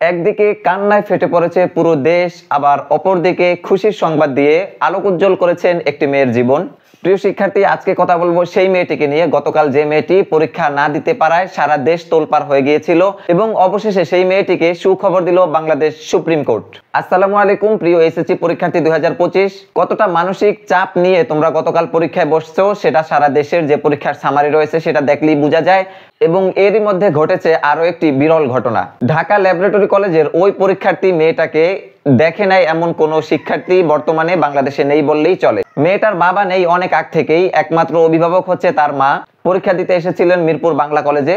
একদিকে কান্নায় ফেটে পড়েছে পুরো দেশ, আবার অপরদিকে খুশির সংবাদ দিয়ে আলোক উজ্জ্বল করেছেন একটি মেয়ের জীবন। প্রিয় শিক্ষার্থী, আজকে কথা বলবো সেই মেয়েটিকে নিয়ে, গতকাল যে মেয়েটি পরীক্ষা না দিতে পারায় সারা দেশ তোলপাড় হয়ে গিয়েছিল এবং অবশেষে সেই মেয়েটিকে সুখবর দিল বাংলাদেশ সুপ্রিম কোর্ট। আসসালামু আলাইকুম প্রিয় এসএসসি পরীক্ষার্থী 2025। কতটা মানসিক চাপ নিয়ে তোমরা গতকাল পরীক্ষায় বসছো সেটা সারা দেশের যে পরীক্ষার সামারি রয়েছে সেটা দেখলেই বোঝা যায়। এবং এরই মধ্যে ঘটেছে আরো একটি বিরল ঘটনা। ঢাকা ল্যাবরেটরি কলেজের ওই পরীক্ষার্থী মেয়েটাকে দেখে নাই এমন কোনো শিক্ষার্থী বর্তমানে বাংলাদেশে নেই বললেই চলে। মেয়েটার বাবা নেই অনেক আগ থেকেই, একমাত্র অভিভাবক হচ্ছে তার মা। পরীক্ষা দিতে এসেছিলেন মিরপুর বাংলা কলেজে,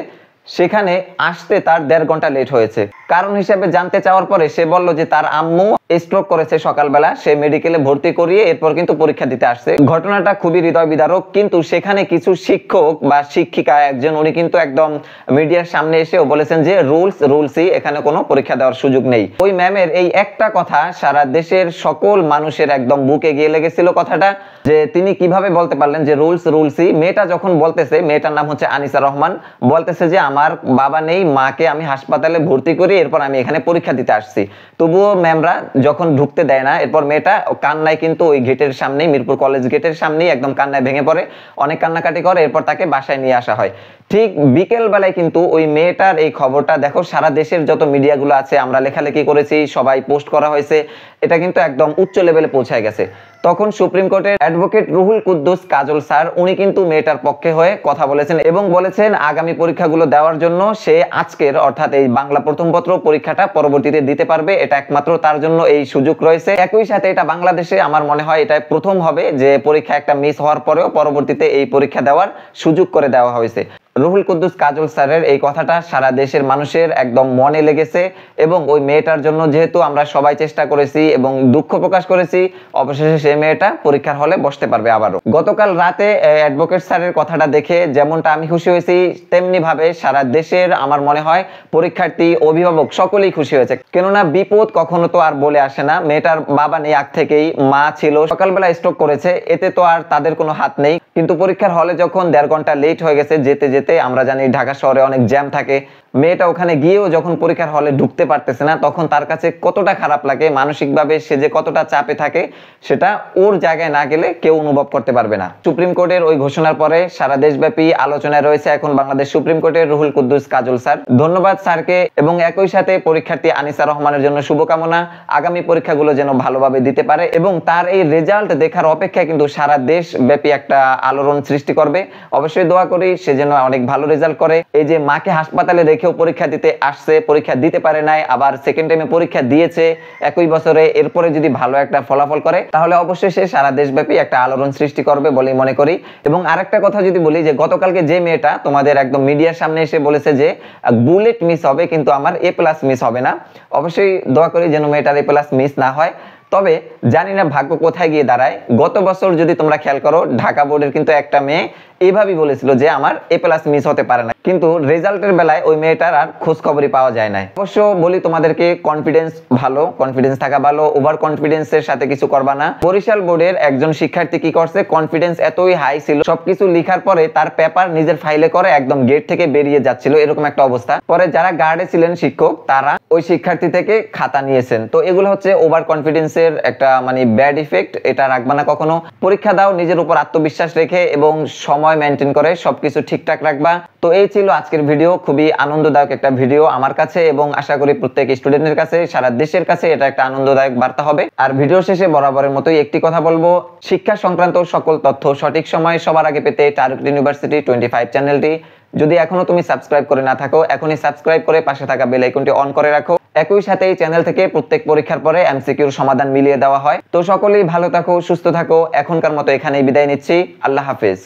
সেখানে আসতে তার 1.5 ঘন্টা লেট হয়েছে। কারণ হিসেবে জানতে চাওয়ার পরে সে বলল যে তার আম্মু স্ট্রোক করেছে সকালবেলা, সে মেডিকেলে ভর্তি করিয়ে এরপর কিন্তু পরীক্ষা দিতে আসছে। ঘটনাটা খুবই হৃদয় বিদারক, কিন্তু সেখানে কিছু শিক্ষক বা শিক্ষিকা একজন উনি কিন্তু একদম মিডিয়ার সামনে এসেও বলেছেন যে রুলসই, এখানে কোনো পরীক্ষা দেওয়ার সুযোগ নেই। ওই ম্যামের এই একটা কথা সারা দেশের সকল মানুষের একদম বুকে গিয়ে লেগেছিল কথাটা, যে তিনি কিভাবে বলতে পারলেন যে রুলসই। মেয়েটা যখন বলতেছে, মেয়েটার নাম হচ্ছে আনিসা রহমান, বলতেছে যে আমার বাবা নেই, মাকে আমি হাসপাতালে ভর্তি করি, এরপর আমি এখানে পরীক্ষা দিতে আসছি। তবুও ম্যামরা যখন ঢুকতে দেয় না, এরপর মেয়েটা কান্নায় কিন্তু ওই গেটের সামনেই, মিরপুর কলেজ গেটের সামনেই একদম কান্নায় ভেঙে পড়ে, অনেক কান্নাকাটি করে, এরপর তাকে বাসায় নিয়ে আসা হয়। ঠিক বিকেল বেলায় কিন্তু ওই মেয়েটার এই খবরটা দেখো সারা দেশের যত মিডিয়াগুলো আছে, আমরা লেখালেখি করেছি, সবাই পোস্ট করা হয়েছে, এটা কিন্তু একদম উচ্চ লেভেলে পৌঁছায় গেছে। তখন সুপ্রিম কোর্টের অ্যাডভোকেট রুহুল কুদ্দুস কাজল স্যার উনি কিন্তু মেয়েটার পক্ষে হয়ে কথা বলেছেন এবং বলেছেন আগামী পরীক্ষাগুলো দেওয়ার জন্য সে আজকের অর্থাৎ এই বাংলা প্রথম পত্র পরীক্ষাটা পরবর্তীতে দিতে পারবে, এটা একমাত্র তার জন্য এই সুযোগ রয়েছে। একই সাথে এটা বাংলাদেশে আমার মনে হয় এটা প্রথম হবে যে পরীক্ষা একটা মিস হওয়ার পরেও পরবর্তীতে এই পরীক্ষা দেওয়ার সুযোগ করে দেওয়া হয়েছে। রুহুল কুদ্দুস কাজল স্যারের এই কথাটা সারা দেশের মানুষের একদম মনে লেগেছে এবং ওই মেয়েটার জন্য যেহেতু আমরা সবাই চেষ্টা করেছি এবং দুঃখ প্রকাশ করেছি, অবশেষে সেই মেয়েটা পরীক্ষার হলে বসতে পারবে আবারও। গতকাল রাতে অ্যাডভোকেট স্যারের কথাটা দেখে যেমনটা আমি খুশি হয়েছি, তেমনি ভাবে সারা দেশের আমার মনে হয় পরীক্ষার্থী, অভিভাবক সকলেই খুশি হয়েছে। কেননা বিপদ কখনো তো আর বলে আসে না। মেয়েটার বাবা নেই আগ থেকেই, মা ছিল, সকালবেলা স্ট্রোক করেছে, এতে তো আর তাদের কোনো হাত নেই। কিন্তু পরীক্ষার হলে যখন 1.5 ঘন্টা লেট হয়ে গেছে, যেতে যেতে আমরা জানি ঢাকা শহরে অনেক জ্যাম থাকে, মেয়েটা ওখানে গিয়েও যখন পরীক্ষার হলে ঢুকতে পারতেছে না, তখন তার কাছে কতটা খারাপ লাগে, মানসিকভাবে সে যে কতটা চাপে থাকে সেটা ওর জায়গায় না গেলে কেউ অনুভব করতে পারবে না। সুপ্রিম কোর্টের ওই ঘোষণার পরে সারা দেশব্যাপী আলোচনায় রয়েছে এখন বাংলাদেশ সুপ্রিম কোর্টের রুহুল কুদ্দুস কাজল স্যার। ধন্যবাদ স্যারকে এবং একই সাথে পরীক্ষার্থী আনিসা রহমানের জন্য শুভকামনা, আগামী পরীক্ষাগুলো যেন ভালোভাবে দিতে পারে এবং তার এই রেজাল্ট দেখার অপেক্ষায় কিন্তু সারা দেশব্যাপী একটা আলোড়ন সৃষ্টি করবে। অবশ্যই দোয়া করি সে যেন অনেক ভালো রেজাল্ট করে। এই যে মাকে হাসপাতালে রেখেও পরীক্ষা দিতে আসছে, পরীক্ষা দিতে পারে নাই, আবার সেকেন্ড টাইমে পরীক্ষা দিয়েছে একই বছরে, এরপরে যদি ভালো একটা ফলাফল করে তাহলে অবশ্যই সে সারা দেশব্যাপী একটা আলোড়ন সৃষ্টি করবে বলে মনে করি। এবং আরেকটা কথা যদি বলি, যে গতকালকে যে মেয়েটা তোমাদের একদম মিডিয়ার সামনে এসে বলেছে যে বুলেট মিস হবে কিন্তু আমার A+ মিস হবে না, অবশ্যই দোয়া করি যেন মেয়েটার A+ মিস না হয়। তবে জানি না ভাগ্য কোথায় গিয়ে দাঁড়ায়। গত বছর যদি তোমরা খেয়াল করো, ঢাকা বোর্ডের কিন্তু একটা মেয়ে এইভাবেই বলেছিল যে আমার A+ মিস হতে পারে না, কিন্তু রেজাল্টের বেলায় ওই মেয়েটার আর খোঁজ খবরই পাওয়া যায় না। অবশ্য বলি তোমাদেরকে, কনফিডেন্স থাকা ভালো, ওভার কনফিডেন্সের সাথে কিছু করবা না। বরিশাল বোর্ডের একজন শিক্ষার্থী কি করছে, কনফিডেন্স এতই হাই ছিল, সবকিছু লেখার পরে তার পেপার নিজের ফাইলে করে একদম গেট থেকে বেরিয়ে যাচ্ছিল, এরকম একটা অবস্থা। পরে যারা গার্ডে ছিলেন শিক্ষক, তারা ওই শিক্ষার্থী থেকে খাতা নিয়েছেন। তো এগুলো হচ্ছে ওভার কনফিডেন্সের একটা মানে ব্যাড ইফেক্ট, এটা রাখবা না কখনো। পরীক্ষা দাও নিজের উপর আত্মবিশ্বাস রেখে এবং সময় মেনটেন করে সবকিছু ঠিকঠাক রাখবা। তো এই ছিল আজকের ভিডিও, খুবই আনন্দদায়ক একটা ভিডিও আমার কাছে এবং আশা করি প্রত্যেক স্টুডেন্টের কাছে, সারা দেশের কাছে এটা একটা আনন্দদায়ক বার্তা হবে। আর ভিডিও শেষে বরাবরের মতোই একটি কথা বলবো, শিক্ষা সংক্রান্ত সকল তথ্য সঠিক সময়ে সবার আগে পেতে টার্গেট ইউনিভার্সিটি 25 চ্যানেলটি যদি এখনো তুমি সাবস্ক্রাইব করে না থাকো, এখনই সাবস্ক্রাইব করে পাশে থাকা বেল আইকনটি অন করে রাখো। একই সাথে এই চ্যানেল থেকে প্রত্যেক পরীক্ষার পরে MCQর সমাধান মিলিয়ে দেওয়া হয়। তো সকলেই ভালো থাকো, সুস্থ থাকো। এখনকার মতো এখানেই বিদায় নিচ্ছি। আল্লাহ হাফেজ।